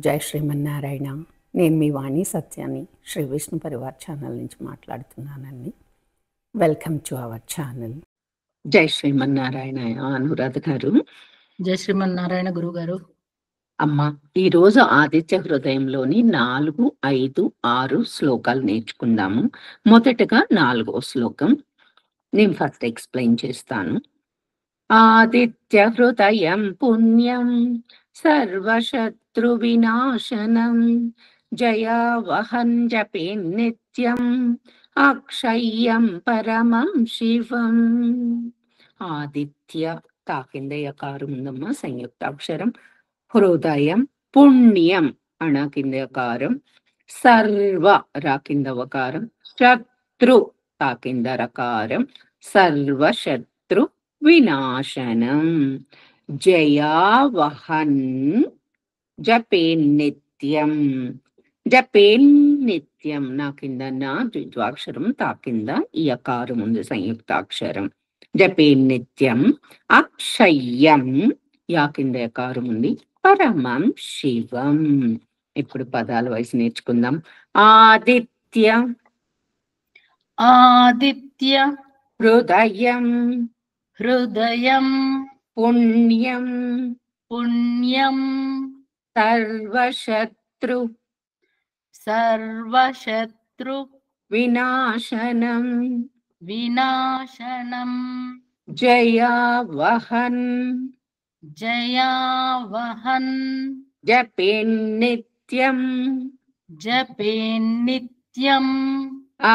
జై శ్రీమన్నారాయణ. నేను మీ వాణి సత్యాన్ని శ్రీ విష్ణు పరివార్ ఛానల్ నుంచి మాట్లాడుతున్నానండి. Welcome to our channel. జై శ్రీమన్నారాయణ అనురాధ గారు. జై శ్రీమన్నారాయణ గురువు గారు. అమ్మ, ఈరోజు ఆదిత్య హృదయంలోని 4, 5, 6 శ్లోకాలు నేర్చుకుందాము. మొదటగా 4వ శ్లోకం నేను ఫస్ట్ ఎక్స్ప్లెయిన్ చేస్తాను. ఆదిత్య హృదయం పుణ్యం సర్వశత్రు వినాశనం జయావహం జపే నిత్యం అక్షయ్యం పరమం శివం. ఆదిత్య కింద యకారం ఉందమ్మా, సంయుక్తాక్షరం. హృదయం పుణ్యం అణ కింద యకారం. సర్వ రా కింద వకారం. శత్రు కింద రకారం. సర్వశత్రు వినాశనం జయావహన్ జపేన్నిత్యం. జపేన్నిత్యం నా కింద నా ద్విత్వాక్షరం, తా కింద ఈ అకారం ఉంది సంయుక్తాక్షరం. జపేన్నిత్యం అక్షయ్యం యా కింద అకారం ఉంది. పరమం శివం. ఇప్పుడు పదాల వయసు నేర్చుకుందాం. ఆదిత్య ఆదిత్య హృదయం హృదయం పుణ్యం పుణ్యం సర్వశత్రు సర్వశత్రు వినాశనం వినాశనం జయావహన్ జయావహన్ జపేన్నిత్యం జపేన్నిత్యం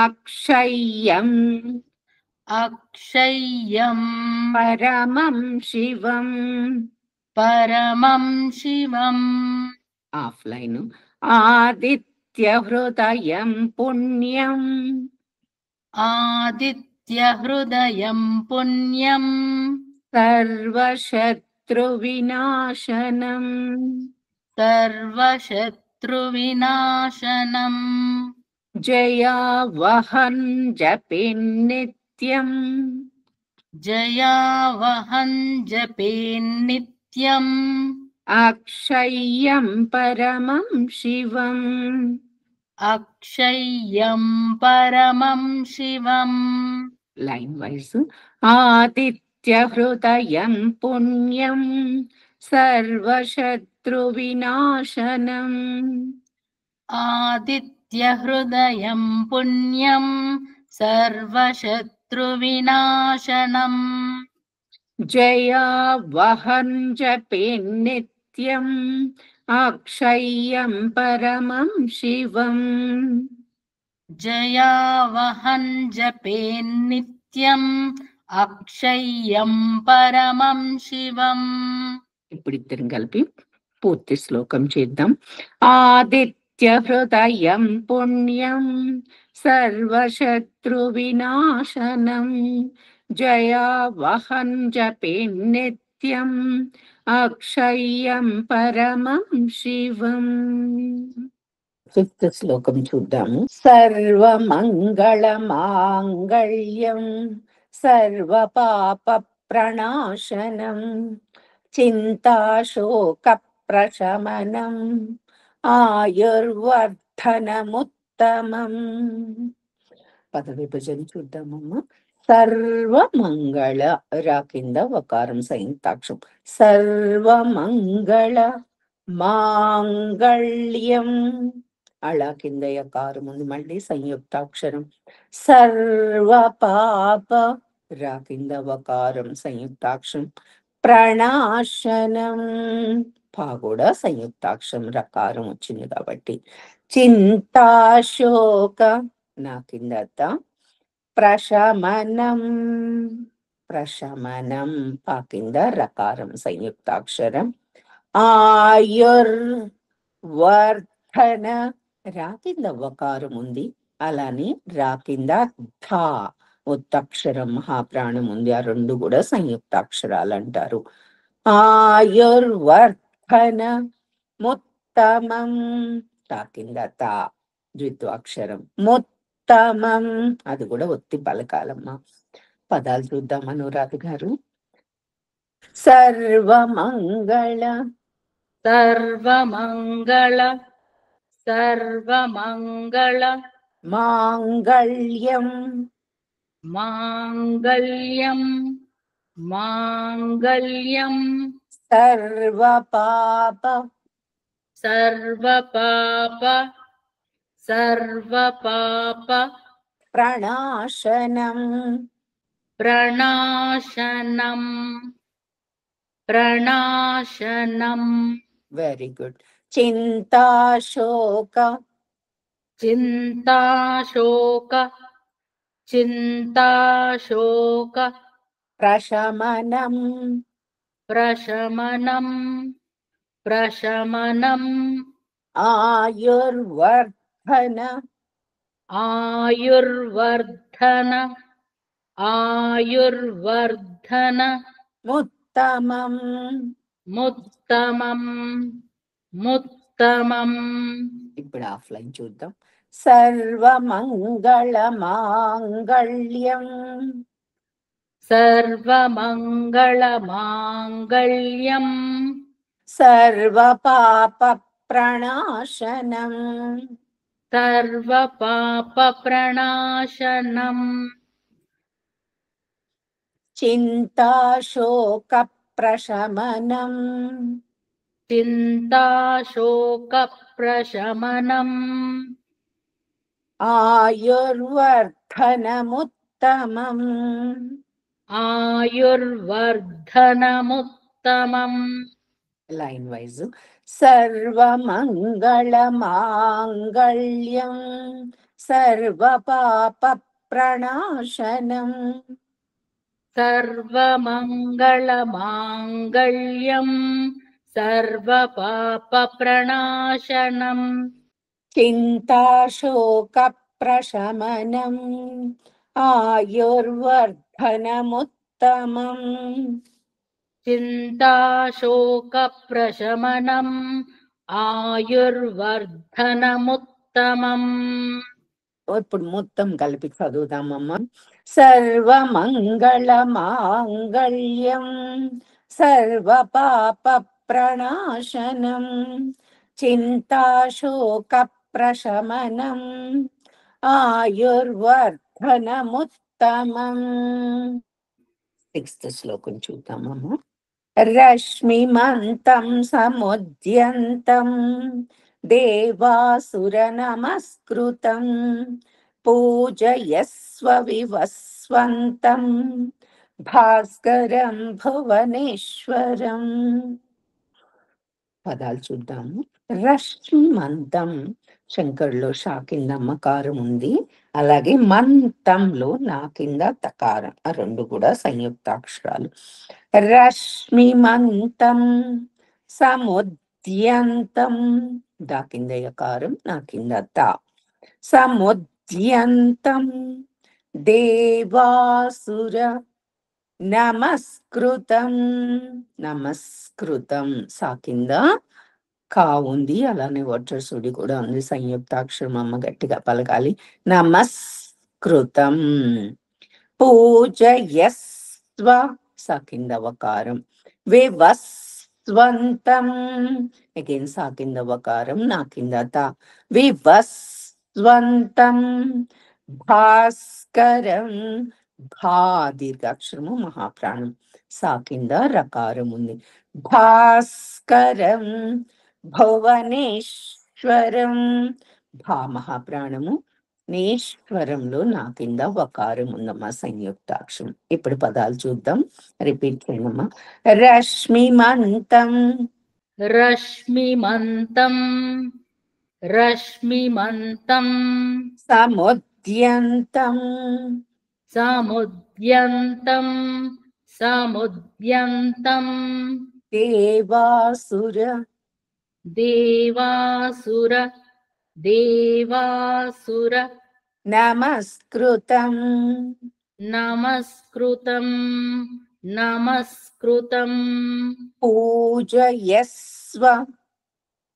అక్షయ్యం అక్షయ్యం పరమం శివం. పరమం శివం. ఆఫ్లైన్. ఆదిత్య హృదయం పుణ్యం ఆదిత్య హృదయం పుణ్యం సర్వశత్రు వినాశనం సర్వశత్రు వినాశనం జయావహన్ జపేన్నిత్యం జయావహం జపేన్నిత్యం అక్షయ్యం పరమం శివం. అక్షయ్యం పరమం శివం. Line wise. ఆదిత్య హృదయం పుణ్యం సర్వశత్రు వినాశనం ఆదిత్య హృదయం పుణ్యం సర్వశత్రు వినాశనం జయావహం జపేన్నిత్యం అక్షయ్యం పరమం శివం. జయావహం జపేన్నిత్యం అక్షయ్యం పరమం శివం. ఇప్పుడు ఇద్దరం కలిపి పూర్తి శ్లోకం చేద్దాం. ఆదిత్య హృదయం పుణ్యం సర్వశత్రు వినాశనం జయావహం జపేన్నిత్యం అక్షయ్యం పరమం శివం. ఫిఫ్త్ శ్లోకం చూద్దాము. సర్వమంగళ మాంగళ్యం సర్వ పాప ప్రణాశనం చింతాశోక ప్రశమనం ఆయుర్వర్ధనముత్తమం. పద విభజన చూద్దామమ్మా. సర్వమంగళ రా కింద వకారం సంయుక్తాక్షరం. సర్వమంగళ మాంగళ్యం అళ కింద యకారం ఉంది, మళ్ళీ సంయుక్తాక్షరం. సర్వ పాప రా కింద వకారం సంయుక్తాక్షరం. ప్రణాశనం పా కూడా సంయుక్తాక్షరం, రకారం వచ్చింది కాబట్టి. చింతాశోక నా కింద ప్రశమనం. ప్రశమనం పా కింద రకారం సంయుక్తాక్షరం. ఆయుర్వర్ధన రా కింద వకారం ఉంది, అలానే రా కింద ధా ఒత్తక్షరం మహాప్రాణం ఉంది. ఆ రెండు కూడా సంయుక్తాక్షరాలు అంటారు. ఆయుర్వర్ధన ముత్తమం తా కింద తా ద్విత్వాక్షరం. ముత్తమం అది కూడా ఒత్తి పలకాలమ్మా. పదాలు చూద్దాం అనురాధ గారు. సర్వమంగళ सर्वमङ्गल सर्वमङ्गल माङ्गल्यं माङ्गल्यं माङ्गल्यं सर्वपाप सर्वपाप सर्वपाप प्रणाशनं प्रणाशनं प्रणाशनं वेरी गुड चिन्ताशोक चिन्ताशोक चिन्ताशोक प्रशमनं प्रशमनं प्रशमनम् आयुर्वर्धन आयुर्वर्धन आयुर्वर्धन मुत्तमं मुत्तमं मुत्तमम् ఇప్పుడు ఆఫ్లైన్ చూద్దాం సర్వమంగళమాంగళ్యం सर्वमङ्गलमाङ्गल्यं सर्वपापप्रणाशनं सर्वपापप्रणाशनम् चिन्ताशोकप्रशमनं चिन्ताशोकप्रशमनम् आयुर्वर्धनमुत्तमम् आयुर्वर्धनमुत्तमम् లైన్ వైజ్ సర్వమంగళమాంగళ్యం సర్వపాపప్రణాశనం सर्वमङ्गलमाङ्गल्यं सर्वपापप्रणाशनम् చింతాశోకప్రశమనం ఆయుర్వర్ధనముత్తమం चिन्ताशोकप्रशमनम् आयुर्वर्धनमुत्तमम् ఇప్పుడు మొత్తం కలిపి చదువుదామమ్మా సర్వమంగళమాంగళ్యం సర్వపాపప్రణాశనం చింతాశోకప్రశమనం ఆయుర్వర్ధనముత్తమం 6th శ్లోకం చూద్దామమ్మా రశ్మిమంతం సముద్యంతం దేవాసుర నమస్కృతం పూజయస్వ వివస్వంతం భాస్కరం భువనేశ్వరం పదాలు చూద్దాము రశ్మిమంతం శంకర్లో షా కింద మకారం ఉంది అలాగే మంతంలో నా కింద తకారం ఆ రెండు కూడా సంయుక్తాక్షరాలు రశ్మిమంతం సముద్యంతం దా కింద యకారం నా కింద తా సముద్యంతం దేవాసుర నమస్కృతం నమస్కృతం సా కింద కా ఉంది అలానే వాటర్ సుడి కూడా ఉంది సంయుక్తాక్షరం అమ్మ గట్టిగా పలకాలి నమస్కృతం పూజయస్వ సా కింద వకారం వివస్వంతం అగైన్ సా కింద వకారం నా కింద తా వివస్వంతం భాస్కరం భా దీర్ఘాక్షరము మహాప్రాణం సా కింద రకారం ఉంది భాస్కరం భువనేశ్వరం భా మహాప్రాణము నేశ్వరంలో నా కింద వకారం ఉందమ్మా సంయుక్తాక్షరం ఇప్పుడు పదాలు చూద్దాం రిపీట్ చేయమ్మా రశ్మిమంతం रश्मिमन्तं रश्मिमन्तं సముద్యంతం समुद्यन्तं समुद्यन्तं దేవాసుర देवासुर देवासुर నమస్కృతం नमस्कृतं नमस्कृतं పూజయస్వ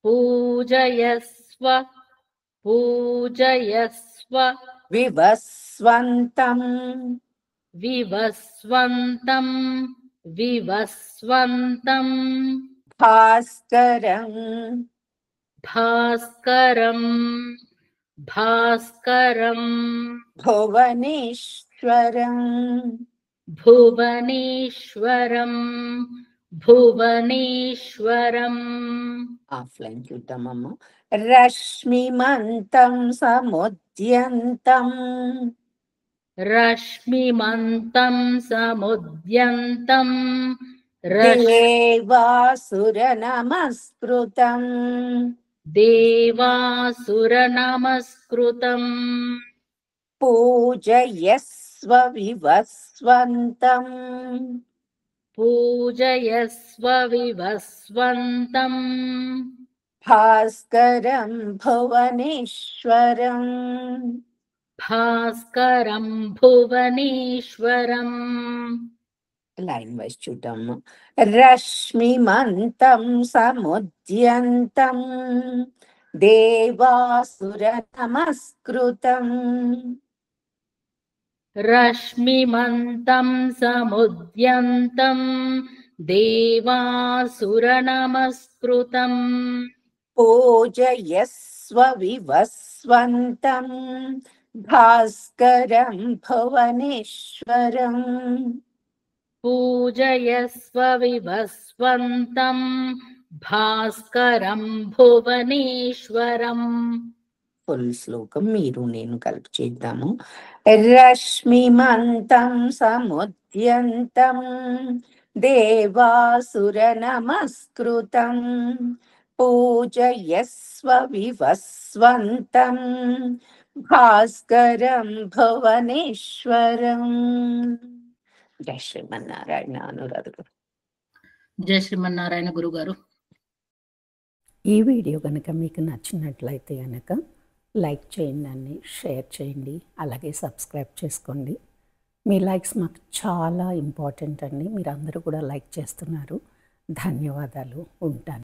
पूजयस्व पूजयस्व వివస్వంతం विवस्वन्तं विवस्वन्तं భాస్కరం భాస్కరం భాస్కరం భువనేశ్వరం భువనేశ్వరం భువనేశ్వరం ఆఫ్లైన్ చూద్దామమ్మ. రశ్మిమంతం సముద్యంతం రశ్మిమంతం సముద్యంతం దేవాసుర నమస్కృతం దేవాసురనమస్కృతం పూజయస్వ వివస్వంతం పూజయస్వ వివస్వంతం భాస్కరం భువనేశ్వరం భాస్కరం భువనేశ్వరం. లైన్ వైజ్ చూద్దాము. రశ్మిమంతం సముద్యంతం దేవాసుర నమస్కృతం రశ్మిమంతం సముద్యంతం దేవాసురనమస్కృతం పూజయస్వ వివస్వంతం భాస్కరం భువనేశ్వరం పూజయస్వ వివస్వంతం భాస్కరం భువనేశ్వరం. ఫుల్ శ్లోకం మీరు నేను కలిపి చేద్దాము. రశ్మిమంతం సముద్యంతం దేవాసుర నమస్కృతం పూజయస్వ వివస్వంతం భాస్కరం భువనేశ్వరం. జై శ్రీమన్నారాయణ. అనురాధ. జై శ్రీమన్నారాయణ గురుగారు. ఈ వీడియో కనుక మీకు నచ్చినట్లయితే కనుక లైక్ చేయండి, షేర్ చేయండి, అలాగే సబ్స్క్రైబ్ చేసుకోండి. మీ లైక్స్ మాకు చాలా ఇంపార్టెంట్ అండి. మీరు అందరూ కూడా లైక్ చేస్తున్నారు. ధన్యవాదాలు. ఉంటాను.